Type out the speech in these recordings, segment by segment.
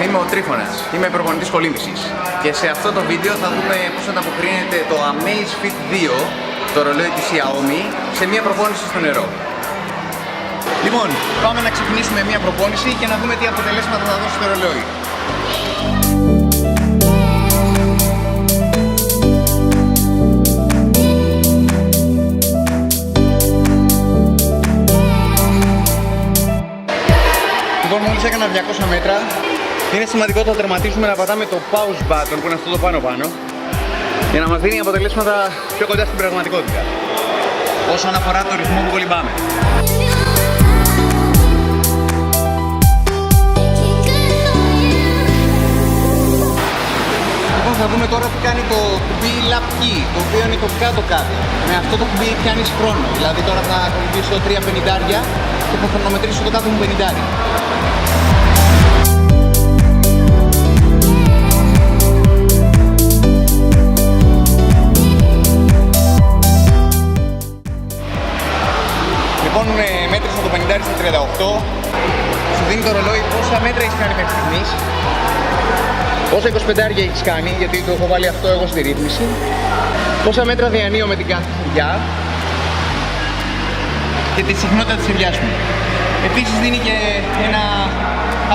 είμαι ο Τρίφωνας, είμαι προπονητής κολύμβησης και σε αυτό το βίντεο θα δούμε πώς ανταποκρίνεται το Amazfit 2, το ρολόι της Xiaomi, σε μια προπόνηση στο νερό. Λοιπόν, πάμε να ξεκινήσουμε μια προπόνηση και να δούμε τι αποτελέσματα θα δώσει το ρολόι. Λοιπόν, μόλις έκανα 200 μέτρα, είναι σημαντικό όταν τερματίζουμε να πατάμε το pause button που είναι αυτό το πάνω-πάνω για να μας δίνει αποτελέσματα πιο κοντά στην πραγματικότητα όσον αφορά το ρυθμό που κολυμπάμε. Λοιπόν, θα δούμε τώρα τι κάνει το κουμπί lap key, το οποίο είναι το κάτω-κάτω. Με αυτό το κουμπί πιάνεις χρόνο, δηλαδή τώρα θα κολυμπήσω 3 50 και θα χρονομετρήσω το κάτω μου 50. Λοιπόν, μέτρησα το 50 στα 38. Σου δίνει το ρολόι πόσα μέτρα έχεις κάνει μέχρι στιγμής, πόσα 25 έχεις κάνει, γιατί το έχω βάλει αυτό εγώ στη ρύθμιση, πόσα μέτρα διανύω με την κάθε χεριά και τη συχνότητα της χεριάς μου. Επίσης δίνει και ένα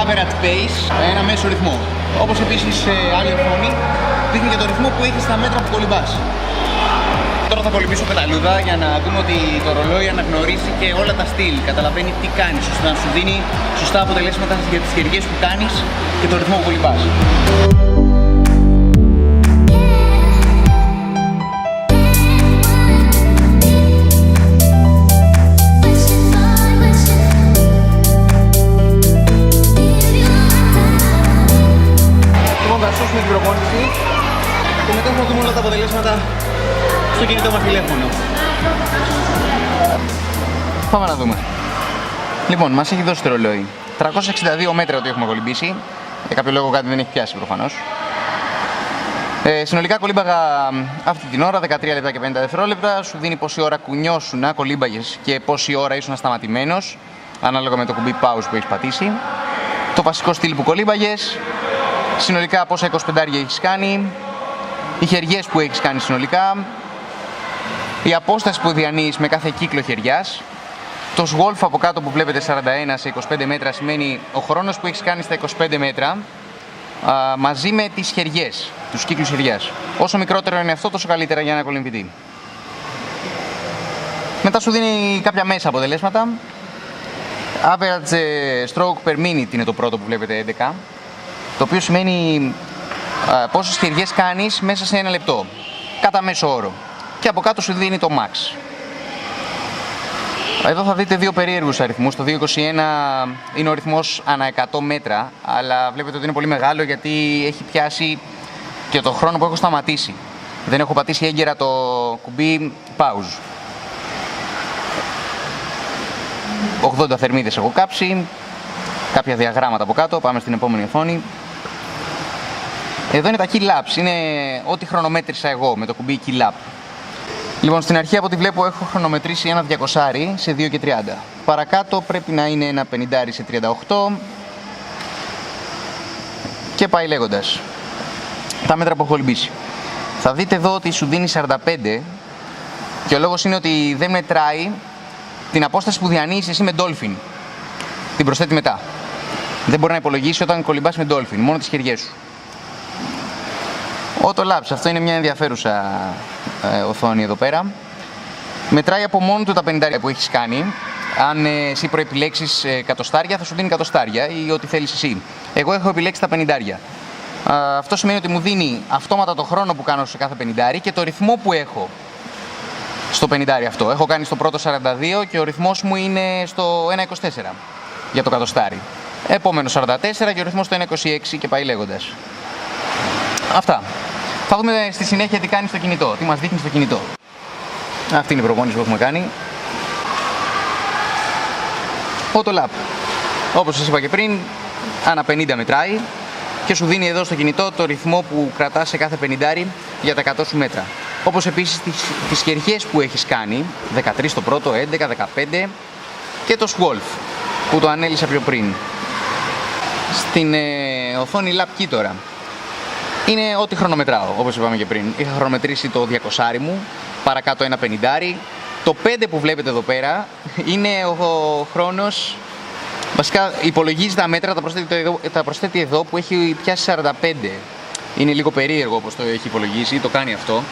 average pace, ένα μέσο ρυθμό. Όπως επίσης άλλη οθόνη δείχνει και το ρυθμό που έχεις στα μέτρα που κολυμπάς. Τώρα θα κολυμπήσω πεταλούδα για να δούμε ότι το ρολόι αναγνωρίζει και όλα τα στυλ. Καταλαβαίνει τι κάνεις, ώστε να σου δίνει σωστά αποτελέσματα για τις χεριές που κάνεις και το ρυθμό που κολυμπάς. Λοιπόν, θα σώσουμε την προπόνηση και μετά θα δούμε όλα τα αποτελέσματα στο κινητό μας τηλέφωνο. Πάμε να δούμε. Λοιπόν, μας έχει δώσει το ρολόι 362 μέτρα ότι έχουμε κολυμπήσει. Για κάποιο λόγο κάτι δεν έχει πιάσει προφανώς. Συνολικά κολύμπαγα αυτή την ώρα 13 λεπτά και 50 δευτερόλεπτα. Σου δίνει πόση ώρα κουνιώσου να κολύμπαγες και πόση ώρα ήσουν σταματημένος, ανάλογα με το κουμπί pause που έχεις πατήσει. Το βασικό στυλ που κολύμπαγες. Συνολικά πόσα 25 έχεις κάνει. Οι χεριές που έχεις κάνει συνολικά. Η απόσταση που διανύεις με κάθε κύκλο χεριάς. Το Swolf από κάτω που βλέπετε 41 σε 25 μέτρα σημαίνει ο χρόνος που έχεις κάνει στα 25 μέτρα μαζί με τις χεριές, τους κύκλους χεριάς. Όσο μικρότερο είναι αυτό, τόσο καλύτερα για ένα κολυμβητή. Μετά σου δίνει κάποια μέσα αποτελέσματα. Average stroke per minute είναι το πρώτο που βλέπετε 11, το οποίο σημαίνει πόσες χεριές κάνεις μέσα σε ένα λεπτό, κατά μέσο όρο. Και από κάτω σου δίνει το max. Εδώ θα δείτε δύο περίεργους αριθμούς. Το 221 είναι ο ρυθμός ανά 100 μέτρα, αλλά βλέπετε ότι είναι πολύ μεγάλο γιατί έχει πιάσει και το χρόνο που έχω σταματήσει. Δεν έχω πατήσει έγκαιρα το κουμπί pause. 80 θερμίδες έχω κάψει, κάποια διαγράμματα από κάτω, πάμε στην επόμενη οθόνη. Εδώ είναι τα key laps, είναι ό,τι χρονομέτρησα εγώ με το κουμπί key lap. Λοιπόν, στην αρχή από ό,τι βλέπω έχω χρονομετρήσει ένα 200 σε 2 και 30. Παρακάτω πρέπει να είναι ένα 50 σε 38 και πάει λέγοντας τα μέτρα που έχω κολυμπήσει. Θα δείτε εδώ ότι σου δίνει 45 και ο λόγος είναι ότι δεν μετράει την απόσταση που διανύεις εσύ με Dolphin. Την προσθέτει μετά. Δεν μπορεί να υπολογίσει όταν κολυμπάς με Dolphin, μόνο τις χεριές σου. Auto Labs, αυτό είναι μια ενδιαφέρουσα οθόνη εδώ πέρα. Μετράει από μόνο του τα 50 που έχεις κάνει. Αν εσύ προεπιλέξεις εκατοστάρια, θα σου δίνει εκατοστάρια ή ό,τι θέλεις εσύ. Εγώ έχω επιλέξει τα 50. Αυτό σημαίνει ότι μου δίνει αυτόματα το χρόνο που κάνω σε κάθε 50 και το ρυθμό που έχω στο 50 αυτό. Έχω κάνει στο πρώτο 42 και ο ρυθμός μου είναι στο 1.24 για το κατοστάρι. Επόμενο 44 και ο ρυθμός στο 1.26 και πάει λέγοντας. Αυτά. Θα δούμε στη συνέχεια τι κάνει στο κινητό, τι μας δείχνει στο κινητό. Αυτή είναι η προπόνηση που έχουμε κάνει. Auto Lap. Όπως σας είπα και πριν, ανά 50 μετράει και σου δίνει εδώ στο κινητό το ρυθμό που κρατάς σε κάθε 50 για τα 100 σου μέτρα. Όπως επίσης τις χεριές που έχεις κάνει, 13 το πρώτο, 11, 15 και το Swolf που το ανέλησα πιο πριν. Στην οθόνη Lap Key τώρα. Είναι ό,τι χρονομετράω, όπως είπαμε και πριν. Είχα χρονομετρήσει το 200 μου, παρακάτω ένα 50. Το 5 που βλέπετε εδώ πέρα είναι ο χρόνος. Βασικά υπολογίζει τα μέτρα, τα προσθέτει εδώ που έχει πιάσει 45. Είναι λίγο περίεργο όπως το έχει υπολογίσει, το κάνει αυτό.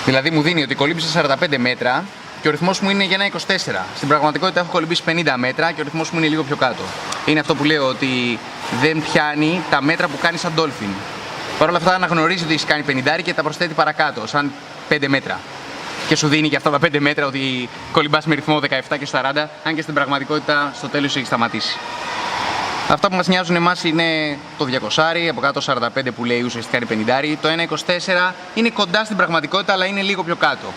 Δηλαδή μου δίνει ότι κολύμπησε 45 μέτρα και ο ρυθμός μου είναι για ένα 24. Στην πραγματικότητα έχω κολυμπήσει 50 μέτρα και ο ρυθμός μου είναι λίγο πιο κάτω. Είναι αυτό που λέω, ότι δεν πιάνει τα μέτρα που κάνει σαν dolphin. Παρ' όλα αυτά αναγνωρίζει ότι έχει κάνει 50 και τα προσθέτει παρακάτω, σαν 5 μέτρα. Και σου δίνει και αυτά τα 5 μέτρα ότι κολυμπάς με ρυθμό 17 και 40, αν και στην πραγματικότητα στο τέλος έχει σταματήσει. Αυτά που μας νοιάζουν εμάς είναι το 200, από κάτω 45 που λέει ουσιαστικά είναι 50. Το 1.24 είναι κοντά στην πραγματικότητα, αλλά είναι λίγο πιο κάτω.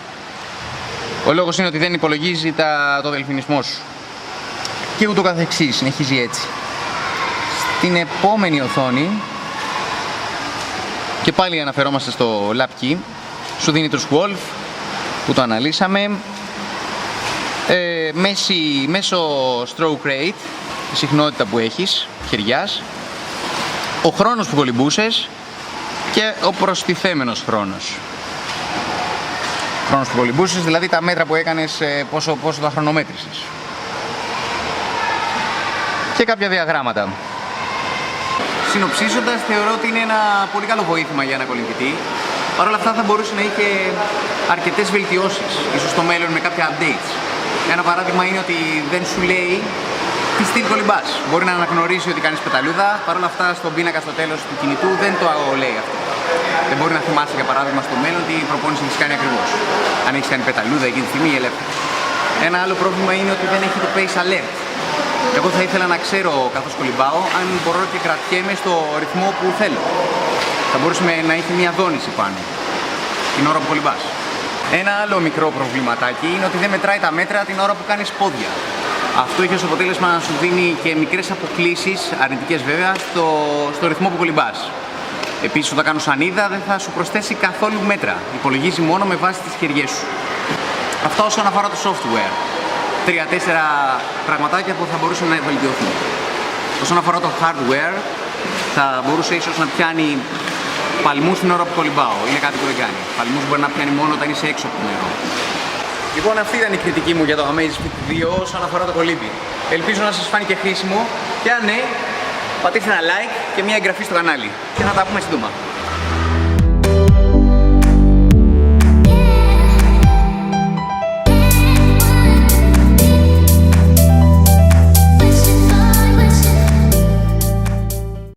Ο λόγος είναι ότι δεν υπολογίζει το δελφινισμό σου. Και ούτω καθεξής, συνεχίζει έτσι. Στην επόμενη οθόνη, και πάλι αναφερόμαστε στο Lap Key, σου δίνει το Wolf που το αναλύσαμε, μέσο stroke rate, η συχνότητα που έχεις χεριάς, ο χρόνος που κολυμπούσες και ο προστιθέμενος χρόνος. Χρόνος που κολυμπούσες, δηλαδή τα μέτρα που έκανες, πόσο τα χρονομέτρησες. Και κάποια διαγράμματα. Συνοψίζοντας, θεωρώ ότι είναι ένα πολύ καλό βοήθημα για ένα κολυμπητή. Παρ' όλα αυτά θα μπορούσε να έχει αρκετές βελτιώσεις, ίσως στο μέλλον με κάποια updates. Ένα παράδειγμα είναι ότι δεν σου λέει τι στυλ κολυμπάς. Μπορεί να αναγνωρίσει ότι κάνεις πεταλούδα, παρ' όλα αυτά στον πίνακα στο τέλος του κινητού δεν το λέει αυτό. Δεν μπορεί να θυμάσαι για παράδειγμα στο μέλλον τι προπόνηση έχεις κάνει ακριβώς. Αν έχεις κάνει πεταλούδα εκείνη τη στιγμή ή ελεύθερα. Ένα άλλο πρόβλημα είναι ότι δεν έχει το pace alert. Εγώ θα ήθελα να ξέρω καθώς κολυμπάω αν μπορώ και κρατιέμαι στο ρυθμό που θέλω. Θα μπορούσε να έχει μια δόνηση πάνω την ώρα που κολυμπάς. Ένα άλλο μικρό προβληματάκι είναι ότι δεν μετράει τα μέτρα την ώρα που κάνεις πόδια. Αυτό έχει ως αποτέλεσμα να σου δίνει και μικρές αποκλίσεις, αρνητικές βέβαια, στο ρυθμό που κολυμπάς. Επίσης, όταν κάνω σανίδα δεν θα σου προσθέσει καθόλου μέτρα. Υπολογίζει μόνο με βάση τις χεριές σου. Αυτά όσον αφορά το software. 3-4 πραγματάκια που θα μπορούσαν να βελτιωθούν. Όσον αφορά το hardware, θα μπορούσε ίσως να πιάνει παλμούς την ώρα που κολυμπάω. Είναι κάτι που δεν κάνει. Παλμούς μπορεί να πιάνει μόνο όταν είσαι έξω από το νερό. Λοιπόν, αυτή ήταν η κριτική μου για το Amazfit 2 όσον αφορά το κολύμπι. Ελπίζω να σας φάνηκε χρήσιμο και αν ναι, πατήστε ένα like και μια εγγραφή στο κανάλι. Και θα τα πούμε σύντομα.